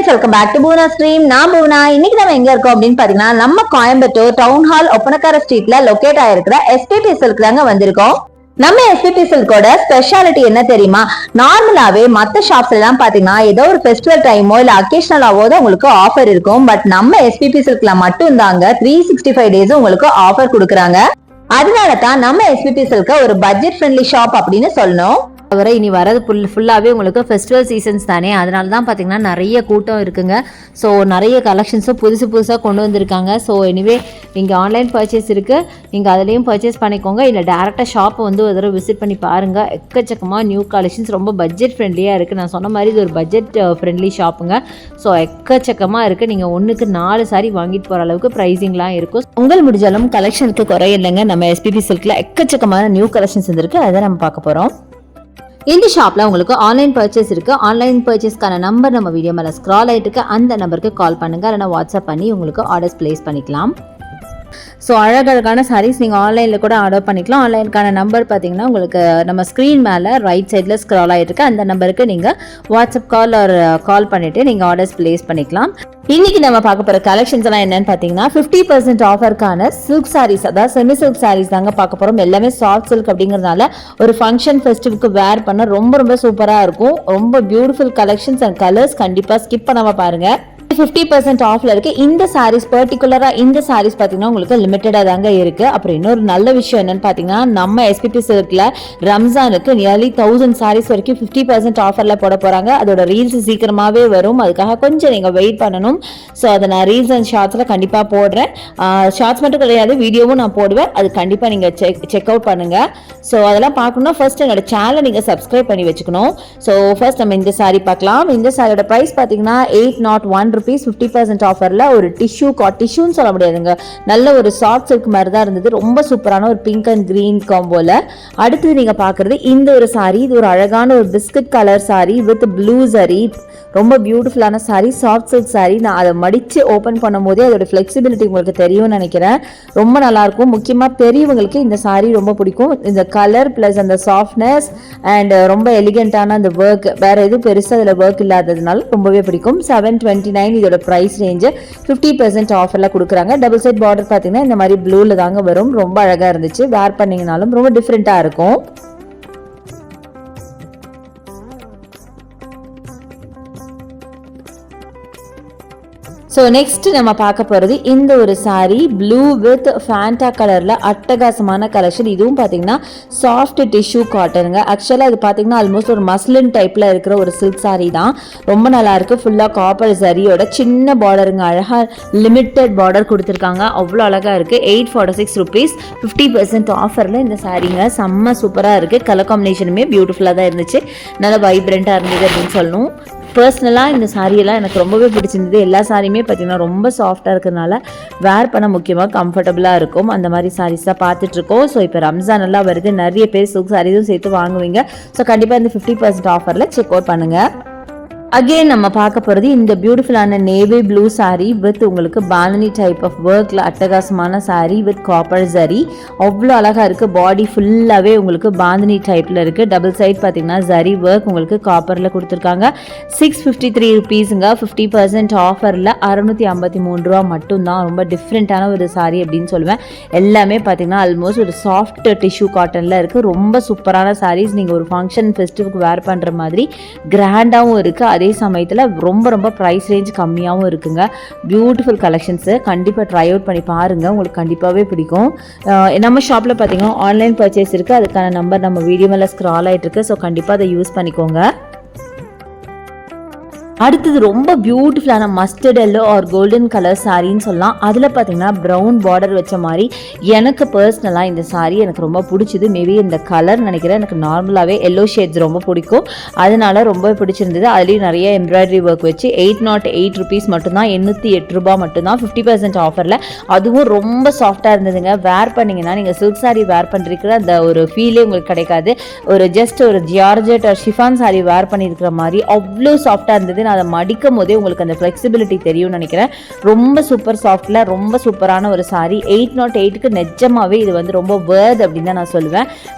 Friends, welcome back to Poona stream. நான் பூனா. இன்னைக்கு நம்ம எங்க இருக்கோம் அப்படின்னு பாத்தீங்கன்னா, நம்ம கோயம்புத்தூர் டவுன் ஹால் ஒப்பனக்கார ஸ்ட்ரீட்ல லொகேட் ஆயிருக்கிற எஸ்பிபி சில்க் தாங்க வந்திருக்கோம். நம்ம எஸ்பிபி சில்கோட ஸ்பெஷாலிட்டி என்ன தெரியுமா? நார்மலாவே மத்த ஷாப்ஸ்ல எல்லாம் பாத்தீங்கன்னா ஏதோ ஒரு ஃபெஸ்டிவல் டைமோ இல்ல அக்கேஷனலாவோ தான் உங்களுக்கு ஆஃபர் இருக்கும். பட் நம்ம எஸ்பிபி சில்க்ல மட்டும் தாங்க 365 டேஸ் உங்களுக்கு ஆஃபர் கொடுக்குறாங்க. அதனால தான் நம்ம எஸ்பிபி சில்க ஒரு பட்ஜெட் ஃப்ரெண்ட்லி ஷாப் அப்படின்னு சொல்லணும். தவிர இனி வரது ஃபுல்லாகவே உங்களுக்கு ஃபெஸ்டிவல் சீசன்ஸ் தானே, அதனால தான் பார்த்தீங்கன்னா நிறைய கூட்டம் இருக்குங்க. ஸோ நிறைய கலெக்ஷன்ஸும் புதுசாக கொண்டு வந்திருக்காங்க. ஸோ எனிவே இங்கே ஆன்லைன் பர்ச்சேஸ் இருக்குது, நீங்கள் அதுலேயும் பர்ச்சேஸ் பண்ணிக்கோங்க. இல்லை டேரெக்டாக ஷாப்பை வந்து ஒரு தடவை விசிட் பண்ணி பாருங்கள். எக்கச்சக்கமாக நியூ கலெக்ஷன்ஸ் ரொம்ப பட்ஜெட் ஃப்ரெண்ட்லியாக இருக்குது. நான் சொன்ன மாதிரி இது ஒரு பட்ஜெட் ஃப்ரெண்ட்லி ஷாப்புங்க. ஸோ எக்கச்சக்கமாக இருக்குது. நீங்கள் ஒன்றுக்கு 4 சாரி வாங்கிட்டு போகிற அளவுக்கு ப்ரைஸிங்லாம் இருக்கும். உங்கள் முடிஞ்சாலும் கலெக்ஷனுக்கு குறையில்லைங்க. நம்ம எஸ்பிபி சில்கில் எக்கச்சக்கமான நியூ கலெக்ஷன்ஸ் வந்துருக்கு, அதை நம்ம பார்க்க போகிறோம். இந்த ஷாப்பில் உங்களுக்கு ஆன்லைன் பர்ச்சேஸ் இருக்குது. ஆன்லைன் பர்ச்சேஸ்க்கான நம்பர் நம்ம வீடியோ மேலே ஸ்க்ரால் ஆகிட்டு இருக்கு. அந்த நம்பருக்கு கால் பண்ணுங்கள், இல்லைனா வாட்ஸ்அப் பண்ணி உங்களுக்கு ஆர்டர்ஸ் ப்ளேஸ் பண்ணிக்கலாம். ஸோ அழகழகான சாரீஸ் நீங்கள் ஆன்லைனில் கூட ஆர்டர் பண்ணிக்கலாம். ஆன்லைனுக்கான நம்பர் பார்த்தீங்கன்னா உங்களுக்கு நம்ம ஸ்க்ரீன் மேலே ரைட் சைடில் ஸ்க்ரால் ஆகிட்டு அந்த நம்பருக்கு நீங்கள் வாட்ஸ்அப் கால் பண்ணிவிட்டு நீங்கள் ஆர்டர்ஸ் ப்ளேஸ் பண்ணிக்கலாம். இன்னைக்கு நம்ம பார்க்க போகிற கலெக்ஷன்ஸ் எல்லாம் என்னன்னு பார்த்தீங்கன்னா 50% ஆஃபருக்கான சில்க் சாரீஸ், அதாவது செமி சில்க் சாரீஸ் தாங்க பார்க்க போகிறோம். எல்லாமே சாஃப்ட் சில்க் அப்படிங்கிறதுனால ஒரு ஃபங்க்ஷன் ஃபெஸ்டிவலுக்கு வேர் பண்ண ரொம்ப சூப்பராக இருக்கும். ரொம்ப பியூட்டிஃபுல் கலெக்ஷன்ஸ் அண்ட் கலர்ஸ். கண்டிப்பாக ஸ்கிப் பண்ணாமல் பாருங்கள். 50% ஆஃப்ல இருக்கு. இந்த சாரீஸ் பர்டிகுலரா இந்த சாரீஸ் பாத்தீங்கன்னா உங்களுக்கு லிமிட்டடா தாங்க இருக்கு. அப்புறம் இன்னொரு நல்ல விஷயம் என்னன்னு பாத்தீங்கன்னா, நம்ம எஸ்பிபி சில்க்ல ரம்ஜானுக்கு நியர்லி 1000 சாரீஸ் வரைக்கும் 50% ஆஃபர்ல போட போறாங்க. அதோட ரீல்ஸ் சீக்கிரமாவே வரும், அதுக்காக கொஞ்சம் நீங்க வெயிட் பண்ணணும். ஸோ அதை நான் ரீல்ஸ் அண்ட் ஷார்ட்ஸ்ல கண்டிப்பா போடுறேன். ஷார்ட்ஸ் மட்டும் கிடையாது, வீடியோவும் நான் போடுவேன். அது கண்டிப்பா நீங்க செக் அவுட் பண்ணுங்க. ஸோ அதெல்லாம் பார்க்கணும்னா ஃபர்ஸ்ட் என்னோட சேனலை நீங்க சப்ஸ்கிரைப் பண்ணி வச்சுக்கணும். ஸோ ஃபர்ஸ்ட் நம்ம இந்த சாரி பார்க்கலாம். இந்த சாரியோட பிரைஸ் பாத்தீங்கன்னா 801 rupees 50% ஆஃபர்ல ஒரு டிஷ்யூன்னு சொல்ல முடியாதுங்க, நல்ல ஒரு சாஃப்ட் சில்க் மாதிரி தான் இருந்தது. ரொம்ப சூப்பரான ஒரு பிங்க் அண்ட் கிரீன் காம்போல. அடுத்து நீங்க பாக்குறது இந்த ஒரு சாரி. இது ஒரு அழகான ஒரு biscuit colour sorry with blue சரி. ரொம்ப பியூட்டிஃபுல்லான சாரி, சாஃப்ட் சில்க் சாரி. நான் அதை மடிச்சு ஓப்பன் பண்ணும் போதே அதோட ஃபிளெக்சிபிலிட்டி உங்களுக்கு தெரியும்னு நினைக்கிறேன். ரொம்ப நல்லா இருக்கும். முக்கியமா பெரியவங்களுக்கு இந்த சாரி ரொம்ப பிடிக்கும். இந்த கலர் பிளஸ் அந்த சாஃப்ட்னஸ் அண்ட் ரொம்ப எலிகென்ட்டான அந்த ஒர்க், வேற எதுவும் பெருசாக அதில் ஒர்க் இல்லாததுனால ரொம்பவே பிடிக்கும். 729 இதோட பிரைஸ் ரேஞ்சு. 50% ஆஃபர்ல கொடுக்குறாங்க. டபுள் சைட் பார்டர் பார்த்தீங்கன்னா இந்த மாதிரி ப்ளூல தாங்க வரும். ரொம்ப அழகா இருந்துச்சு. வேர் பண்ணீங்கனாலும் ரொம்ப டிஃப்ரெண்டா இருக்கும். ஸோ நெக்ஸ்ட் நம்ம பார்க்க போகிறது இந்த ஒரு சாரீ ப்ளூ வித் ஃபேண்டா கலரில் அட்டகாசமான கலெக்ஷன். இதுவும் பார்த்தீங்கன்னா சாஃப்ட் டிஷ்யூ காட்டனுங்க. ஆக்சுவலாக இது பார்த்தீங்கன்னா ஆல்மோஸ்ட் ஒரு மஸ்லின் டைப்பில் இருக்கிற ஒரு சில்க் சாரீ தான். ரொம்ப நல்லா இருக்கு. ஃபுல்லாக காப்பர் சரியோட சின்ன பார்டருங்க, அழகாக லிமிட்டட் பார்டர் கொடுத்துருக்காங்க. அவ்வளோ அழகாக இருக்குது. 846 rupees 50% ஆஃபரில் இந்த சாரீங்க. செம்ம சூப்பராக இருக்குது. கலர் காம்பினேஷனுமே பியூட்டிஃபுல்லாக தான் இருந்துச்சு. நல்லா வைப்ரண்ட்டாக இருந்தது அப்படின்னு சொல்லணும். பர்சனலாக இந்த சாரியெல்லாம் எனக்கு ரொம்பவே பிடிச்சிருந்தது. எல்லா சாரியுமே பார்த்தீங்கன்னா ரொம்ப சாஃப்டாக இருக்கிறதுனால வேர் பண்ண முக்கியமாக கம்ஃபர்டபுளாக இருக்கும். அந்த மாதிரி சாரீஸ் தான் பார்த்துட்ருக்கோம். ஸோ இப்போ ரம்ஜான் எல்லாம் வருது, நிறைய பேர் சில்க் சாரீஸும் சேர்த்து வாங்குவீங்க. ஸோ கண்டிப்பாக இந்த 50% ஆஃபரில் செக் அவுட் பண்ணுங்கள். அகெயின் நம்ம பார்க்க போகிறது இந்த பியூட்டிஃபுல்லான நேவி ப்ளூ சாரீ வித் உங்களுக்கு பாலனி டைப் ஆஃப் ஒர்க்கில் அட்டகாசமான சாரீ வித் காப்பர் ஜரி. அவ்வளோ அழகாக இருக்குது. பாடி ஃபுல்லாகவே உங்களுக்கு பாந்தினி டைப்பில் இருக்குது. டபுள் சைட் பார்த்தீங்கன்னா ஜரி ஒர்க் உங்களுக்கு காப்பரில் கொடுத்துருக்காங்க. 653 rupeesங்க. 50% ஆஃபரில் 653 ரூபா மட்டும்தான். ரொம்ப டிஃப்ரெண்ட்டான ஒரு சாரீ அப்படின்னு சொல்லுவேன். எல்லாமே பார்த்தீங்கன்னா ஆல்மோஸ்ட் ஒரு சாஃப்ட் டிஷ்யூ காட்டனில் இருக்குது. ரொம்ப சூப்பரான சாரீஸ். நீங்கள் ஒரு ஃபங்க்ஷன் ஃபெஸ்டிவலுக்கு வேர் பண்ணுற மாதிரி கிராண்டாகவும் இருக்குது. அதே சமயத்தில் ரொம்ப ப்ரைஸ் ரேஞ்ச் கம்மியாகவும் இருக்குங்க. Beautiful collections. கண்டிப்பாக ட்ரை அவுட் பண்ணி பாருங்கள், உங்களுக்கு கண்டிப்பாகவே பிடிக்கும். நம்ம ஷாப்பில் பார்த்தீங்கன்னா ஆன்லைன் பர்ச்சேஸ் இருக்குது. அதுக்கான நம்பர் நம்ம வீடியோ மேலே ஸ்க்ரால் ஆகிட்டு இருக்கு. ஸோ கண்டிப்பாக அதை யூஸ் பண்ணிக்கோங்க. அடுத்தது ரொம்ப பியூட்டிஃபுல்லான mustard yellow or golden colour சாரின்னு சொல்லலாம். அதில் பார்த்தீங்கன்னா ப்ரௌன் பார்டர் வச்ச மாதிரி எனக்கு பர்சனலாக இந்த சாரீ எனக்கு ரொம்ப பிடிச்சிது. மேபி இந்த கலர் நினைக்கிறேன். எனக்கு நார்மலாகவே எல்லோ ஷேட்ஸ் ரொம்ப பிடிக்கும், அதனால ரொம்ப பிடிச்சிருந்தது. அதுலேயும் நிறைய எம்ப்ராய்டரி ஒர்க் வச்சு 808 rupees மட்டும்தான். 808 ரூபாய் மட்டும்தான் 50% ஆஃபரில். அதுவும் ரொம்ப சாஃப்டாக இருந்ததுங்க. வேர் பண்ணிங்கன்னா நீங்கள் சில்க் சாரீ வேர் பண்ணிருக்கிற அந்த ஒரு ஃபீலே உங்களுக்கு கிடைக்காது. ஒரு ஜஸ்ட் ஒரு ஜார்ஜெட் ஒரு ஷிஃபான் சாரீ வேர் பண்ணியிருக்கிற மாதிரி அவ்வளோ சாஃப்டாக இருந்தது. நான் அதை மடிக்கும் போதே உங்களுக்கு அந்த ஃப்ளெக்சிபிலிட்டி தெரியும்னு நினைக்கிறேன். ரொம்ப சூப்பர் சாஃப்டில் ரொம்ப சூப்பரான ஒரு சாரீ. 808க்கு நிஜமாவே இது வந்து ரொம்ப வேர்த் அப்படின்னு தான் நான் சொல்லுவேன்.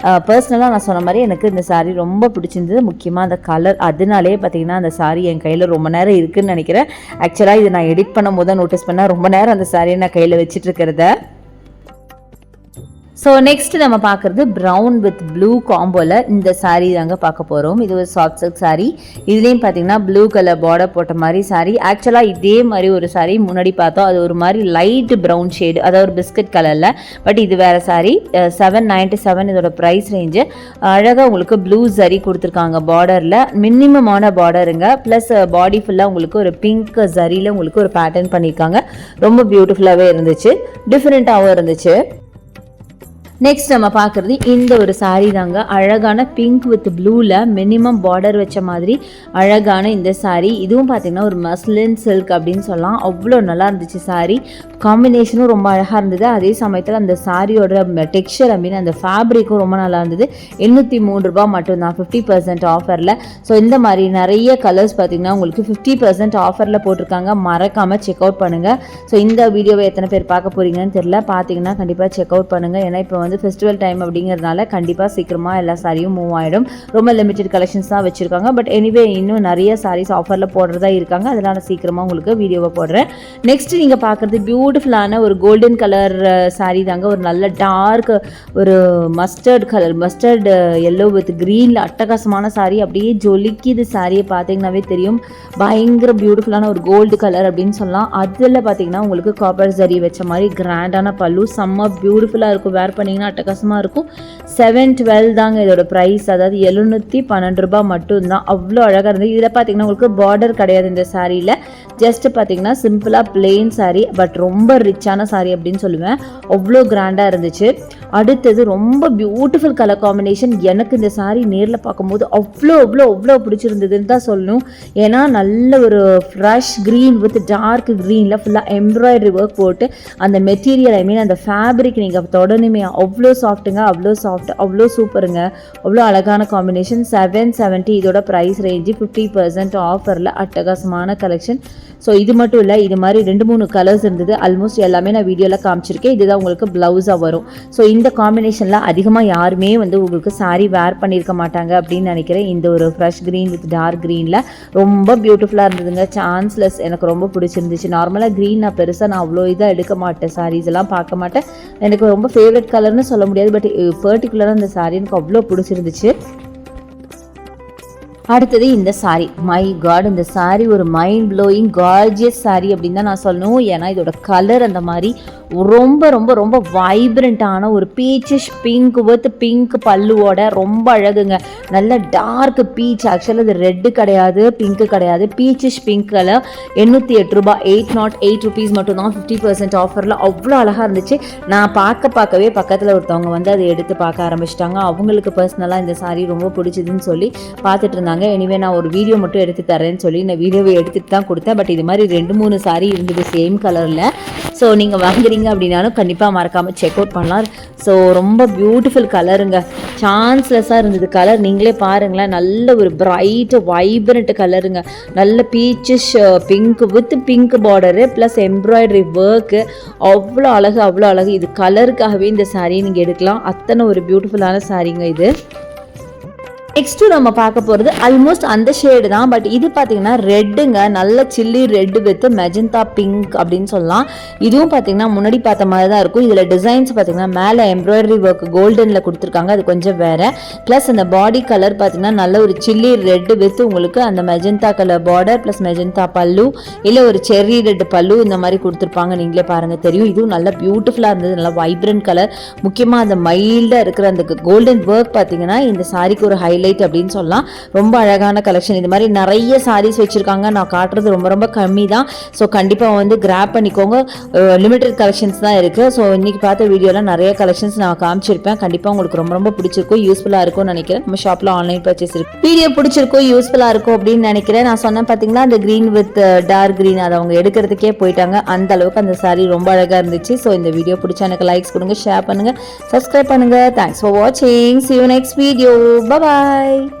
பர்சனலாக நான் சொன்ன மாதிரி எனக்கு இந்த சாரீ ரொம்ப பிடிச்சிருந்தது. முக்கியமாக அந்த கலர், அதனாலே பார்த்தீங்கன்னா அந்த சாரீ என் கையில் ரொம்ப நேரம் இருக்குதுன்னு நினைக்கிறேன். ஆக்சுவலாக இது நான் எடிட் பண்ணும் போது தான் நோட்டீஸ் பண்ணேன், ரொம்ப நேரம் அந்த சாரியை நான் கையில் வச்சுட்டு இருக்கிறத. ஸோ நெக்ஸ்ட் நம்ம பார்க்குறது ப்ரௌன் வித் ப்ளூ காம்போவில் இந்த சாரீ தாங்க பார்க்க போகிறோம். இது ஒரு சாஃப்ட் சில்க் சாரீ. இதுலேயும் பார்த்தீங்கன்னா ப்ளூ கலர் பார்டர் போட்ட மாதிரி சாரீ. ஆக்சுவலாக இதே மாதிரி ஒரு சாரீ முன்னாடி பார்த்தோம், அது ஒரு மாதிரி லைட் ப்ரௌன் ஷேடு, அதாவது ஒரு பிஸ்கட் கலரில். பட் இது வேறு சாரீ. 797 இதோட ப்ரைஸ் ரேஞ்சு. அழகாக உங்களுக்கு ப்ளூ சரி கொடுத்துருக்காங்க பார்டரில், மினிமமான பார்டருங்க. ப்ளஸ் பாடி ஃபுல்லாக உங்களுக்கு ஒரு பிங்க் சரியில் உங்களுக்கு ஒரு பேட்டர்ன் பண்ணியிருக்காங்க. ரொம்ப பியூட்டிஃபுல்லாகவே இருந்துச்சு, டிஃப்ரெண்ட்டாகவும் இருந்துச்சு. நெக்ஸ்ட் நம்ம பார்க்குறது இந்த ஒரு சாரீ தாங்க. அழகான பிங்க் வித் ப்ளூவில் மினிமம் பார்டர் வச்ச மாதிரி அழகான இந்த சாரீ. இதுவும் பார்த்திங்கன்னா ஒரு மஸ்லின் சில்க் அப்படின்னு சொல்லலாம். அவ்வளோ நல்லா இருந்துச்சு சாரீ. காம்பினேஷனும் ரொம்ப அழகாக இருந்தது. அதே சமயத்தில் அந்த சாரியோட டெக்ஸ்சர் அப்படின்னு அந்த ஃபேப்ரிக்கும் ரொம்ப நல்லா இருந்தது. 803 ரூபா மட்டும்தான் 50% ஆஃபரில். ஸோ இந்த மாதிரி நிறைய கலர்ஸ் பார்த்திங்கன்னா உங்களுக்கு 50% ஆஃபரில் போட்டிருக்காங்க. மறக்காமல் செக் அவுட் பண்ணுங்கள். ஸோ இந்த வீடியோவை எத்தனை பேர் பார்க்க போகிறீங்கன்னு தெரியல, பார்த்தீங்கன்னா கண்டிப்பாக செக் அவுட் பண்ணுங்கள். ஏன்னா இப்போ வந்து ஃபெஸ்டிவல் டைம் அப்படிங்கிறதுனால கண்டிப்பாக சீக்கிரமாக எல்லா சாரியும் மூவ் ஆகிடும். ரொம்ப லிமிட்டட் கலெக்ஷன்ஸ் தான் வச்சுருக்காங்க. பட் எனிவே இன்னும் நிறைய சாரீஸ் ஆஃபரில் போடுறதா இருக்காங்க. அதனால் சீக்கிரமாக உங்களுக்கு வீடியோவை போடுறேன். நெக்ஸ்ட் நீங்கள் பார்க்குறது பியூட்டிஃபுல்லான ஒரு கோல்டன் கலர் சாரீ தாங்க. ஒரு நல்ல டார்க் ஒரு mustard colour, mustard yellow with க்ரீனில் அட்டகாசமான சாரீ. அப்படியே ஜொலிக்குது சாரியை பார்த்தீங்கன்னாவே தெரியும். பயங்கர பியூட்டிஃபுல்லான ஒரு கோல்டு கலர் அப்படின்னு சொல்லலாம். அதில் பார்த்தீங்கன்னா உங்களுக்கு காப்பர் சரி வச்ச மாதிரி கிராண்டான பல்லு, செம்ம பியூட்டிஃபுல்லாக இருக்கும். வேர் பண்ணிங்கன்னா அட்டகாசமாக இருக்கும். 712 தாங்க இதோட ப்ரைஸ். அதாவது 712 ரூபா மட்டும்தான். அவ்வளோ அழகாக இருந்தது. இதில் பார்த்தீங்கன்னா உங்களுக்கு பார்டர் கிடையாது இந்த சாரியில். ஜஸ்ட் பார்த்தீங்கன்னா சிம்பிளாக பிளெயின் சாரீ, பட் ரொம்ப ரிச்சான சாரீ அப்படின்னு சொல்லுவேன். அவ்வளோ கிராண்டாக இருந்துச்சு. அடுத்தது ரொம்ப பியூட்டிஃபுல் கலர் காம்பினேஷன். எனக்கு இந்த சாரீ நேரில் பார்க்கும்போது அவ்வளோ அவ்வளோ அவ்வளோ பிடிச்சிருந்ததுன்னு தான் சொல்லணும். ஏன்னா நல்ல ஒரு ஃப்ரெஷ் க்ரீன் வித் டார்க் க்ரீனில் ஃபுல்லாக எம்ப்ராய்டரி ஒர்க் போட்டு அந்த மெட்டீரியல், ஐ மீன் அந்த ஃபேப்ரிக் நீங்கள் தொடர்ந்துமே அவ்வளோ சாஃப்ட்டுங்க, அவ்வளோ சாஃப்ட், அவ்வளோ சூப்பருங்க, அவ்வளோ அழகான காம்பினேஷன். 770 இதோட ப்ரைஸ் ரேஞ்சு. 50% ஆஃபரில் அட்டகாசமான கலெக்ஷன். ஸோ இது மட்டும் இல்லை, இது மாதிரி 2-3 கலர்ஸ் இருந்தது. ஆல்மோஸ்ட் எல்லாமே நான் வீடியோவில் காமிச்சிருக்கேன். இதுதான் உங்களுக்கு ப்ளவுஸாக வரும். ஸோ இந்த காம்பினேஷனில் அதிகமாக யாருமே வந்து உங்களுக்கு சாரீ வேர் பண்ணியிருக்க மாட்டாங்க அப்படின்னு நினைக்கிறேன். இந்த ஒரு ஃப்ரெஷ் க்ரீன் வித் டார்க் க்ரீனில் ரொம்ப பியூட்டிஃபுல்லாக இருந்ததுங்க. சான்ஸ்லெஸ், எனக்கு ரொம்ப பிடிச்சிருந்துச்சு. நார்மலாக க்ரீன் நான் பெருசாக நான் அவ்வளோ இதாக எடுக்க மாட்டேன், சாரீஸ் எல்லாம் பார்க்க மாட்டேன். எனக்கு ரொம்ப ஃபேவரட் கலர்னு சொல்ல முடியாது, பட் பர்டிகுலராக இந்த சாரீ எனக்கு அவ்வளோ பிடிச்சிருந்துச்சு. அடுத்தது இந்த சாரீ. மை காட், இந்த சாரீ ஒரு மைண்ட் ப்ளோயிங் கார்ஜியஸ் சாரீ அப்படின்னு தான் நான் சொல்லணும். ஏன்னா இதோட கலர் அந்த மாதிரி ரொம்ப ரொம்ப ரொம்ப வைப்ரண்ட்டான ஒரு பீச்சிஷ் பிங்க் வித் பிங்க் பல்லுவோட ரொம்ப அழகுங்க. நல்ல டார்க் பீச். ஆக்சுவலாக இது ரெட்டு கிடையாது, பிங்க்கு கிடையாது, பீச்சிஷ் பிங்க் கலர். 808 ரூபா, 808 ருபீஸ் மட்டும்தான் 50% ஆஃபரில். அவ்வளோ அழகாக இருந்துச்சு. நான் பார்க்கவே பக்கத்தில் ஒருத்தவங்க வந்து அதை எடுத்து பார்க்க ஆரம்பிச்சிட்டாங்க. அவங்களுக்கு பர்சனலாக இந்த சாரீ ரொம்ப பிடிச்சதுன்னு சொல்லி பார்த்துட்டு இருந்தாங்க. எனிவே நான் ஒரு வீடியோ மட்டும் எடுத்து தரேன்னு சொல்லி நான் வீடியோவை எடுத்துகிட்டு தான் கொடுத்தேன். பட் இது மாதிரி 2-3 சாரீ இருந்தது சேம் கலரில். ஸோ நீங்கள் வாங்குறீங்க அப்படின்னாலும் கண்டிப்பாக மறக்காமல் செக் அவுட் பண்ணலாம். ஸோ ரொம்ப பியூட்டிஃபுல் கலருங்க, சான்ஸ்லெஸ்ஸாக இருந்தது கலர். நீங்களே பாருங்களேன், நல்ல ஒரு பிரைட் வைப்ரண்ட் கலருங்க. நல்ல peachish pink with pink border plus embroidery work. அவ்வளோ அழகு, அவ்வளோ அழகு. இது கலருக்காகவே இந்த சாரியை நீங்கள் எடுக்கலாம். அத்தனை ஒரு பியூட்டிஃபுல்லான சாரீங்க இது. நெக்ஸ்ட்டு நம்ம பார்க்க போகிறது ஆல்மோஸ்ட் அந்த ஷேடு தான். பட் இது பார்த்தீங்கன்னா ரெட்டுங்க, நல்ல chilli red with magenta pink அப்படின்னு சொல்லலாம். இதுவும் பார்த்தீங்கன்னா முன்னாடி பார்த்த மாதிரி தான் இருக்கும். இதில் டிசைன்ஸ் பார்த்தீங்கன்னா மேலே எம்ப்ராய்டரி ஒர்க் கோல்டனில் கொடுத்துருக்காங்க, அது கொஞ்சம் வேறு. ப்ளஸ் அந்த பாடி கலர் பார்த்தீங்கன்னா நல்ல ஒரு சில்லி ரெட்டு வித் உங்களுக்கு அந்த magenta colour border plus magenta பல்லு, இல்லை ஒரு செர்ரி ரெட் பல்லு இந்த மாதிரி கொடுத்துருப்பாங்க. நீங்களே பாருங்கள் தெரியும். இதுவும் நல்லா பியூட்டிஃபுல்லாக இருந்தது, நல்லா வைப்ரண்ட் கலர். முக்கியமாக அந்த மைல்டாக இருக்கிற அந்த கோல்டன் ஒர்க் பார்த்தீங்கன்னா இந்த சாரிக்கு ஒரு ஹைலைட் அப்படின்னு சொல்லலாம். ரொம்ப அழகான கலெக்ஷன். இது மாதிரி நிறைய சாரீஸ் வச்சிருக்காங்க. நான் காட்டுறது ரொம்ப ரொம்ப கம்மி தான். ஸோ கண்டிப்பாக வந்து கிராப் பண்ணிக்கோங்க. லிமிடெட் கலெக்ஷன்ஸ் தான் இருக்குது. ஸோ இன்னைக்கு பார்த்த வீடியோவில் நிறைய கலெக்ஷன்ஸ் நான் காமிச்சிருப்பேன். கண்டிப்பாக உங்களுக்கு ரொம்ப ரொம்ப பிடிச்சிருக்கும், யூஸ்ஃபுல்லாக இருக்கும்னு நினைக்கிறேன். நம்ம ஷாப்பில் ஆன்லைன் பர்ச்சேஸ் இருக்கு. வீடியோ பிடிச்சிருக்கும், யூஸ்ஃபுல்லாக இருக்கும் அப்படின்னு நினைக்கிறேன். நான் சொன்னேன் பார்த்தீங்களா, அந்த க்ரீன் வித் டார்க் க்ரீன், அதை அவங்க எடுக்கிறதுக்கே போயிட்டாங்க. அந்த அளவுக்கு அந்த சாரீ ரொம்ப அழகாக இருந்துச்சு. ஸோ இந்த வீடியோ பிடிச்சா எனக்கு லைக்ஸ் கொடுங்க, ஷேர் பண்ணுங்கள், சப்ஸ்கிரைப் பண்ணுங்கள். தேங்க்ஸ் ஃபார் வாட்சிங். See you next video. Bye bye.